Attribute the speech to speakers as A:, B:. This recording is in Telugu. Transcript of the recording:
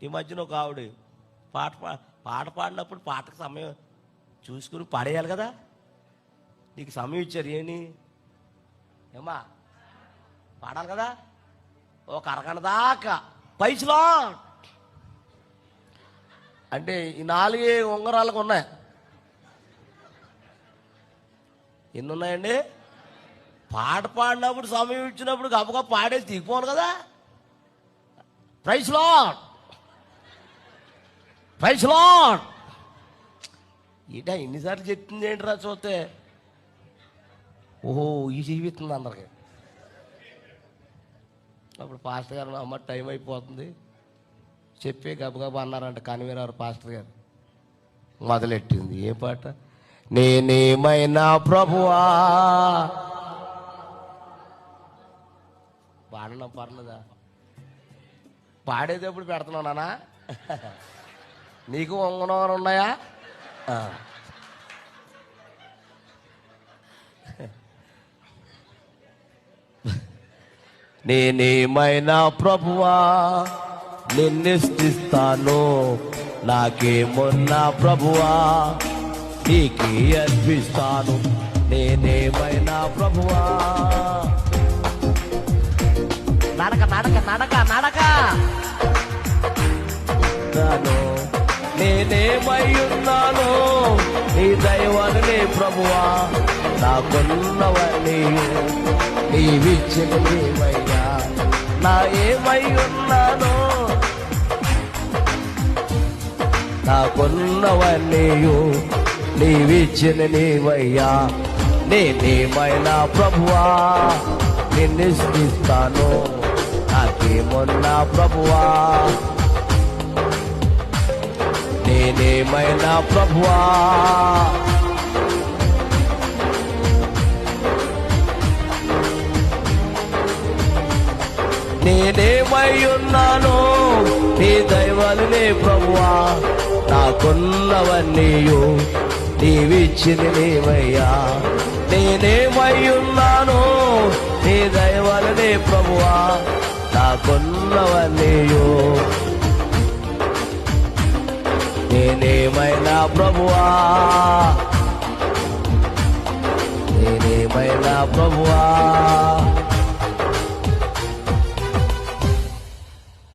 A: ఈ మధ్యన ఒక ఆవిడ పాట పాడినప్పుడు పాటకు సమయం చూసుకుని పాడేయాలి కదా. నీకు సమయం ఇచ్చారు ఏని ఏమా పాడాలి కదా. ఒక అరగంట దాకా పైసలో అంటే ఈ 4 ఉంగరాలకు ఉన్నాయి. ఎన్ని ఉన్నాయండి? పాట పాడినప్పుడు సమయం ఇచ్చినప్పుడు గబగబా పాడేసి దిగిపోను కదా. Praise Lord, praise Lord. ఇట ఎన్నిసార్లు చెప్తుంది ఏంట్రా చూస్తే. ఓహో ఈ జీవిస్తుంది అందరికి. అప్పుడు పాస్టర్ గారు అమ్మ టైం అయిపోతుంది చెప్పి గబగబా అన్నారంట కన్వీనర్ పాస్టర్ గారు. మొదలెట్టింది ఏ పాట? నేనేమైనా ప్రభువా పాడడం పర్లేదా? పాడేటప్పుడు పెడుతున్నావు నానా. నీకు ఉంగరం ఉన్నాయా? నేనేమైనా ప్రభువా నిన్నిస్తాను, నాకేమున్నా ప్రభువా నీకే అర్పిస్తాను. నేనేమైనా ప్రభువా. నడక నడక నడక నడక నేనేమై ఉన్నాను నీ దైవాన్ని ప్రభువా. నాకున్నవన్నీ నీవిచ్చిన నీవయ్యా. నా ఏమై ఉన్నాను నాకున్నవన్నీ నీవిచ్చిన నీవయ్యా. నేనేమైనా ప్రభువా నిన్నిస్తాను, నాకేమున్నా ప్రభువా. నేనేమైనా ప్రభువా. నేనేమై ఉన్నాను నీ దైవాలనే ప్రభువా. నాకున్నవన్నీ నీవిచ్చిన నీవయ్యా. నేనేమై ఉన్నాను నీ దైవాలనే ప్రభువా. నాకున్నవన్నీ నేనేమైనా ప్రభువా. నేనేమైనా ప్రభువా.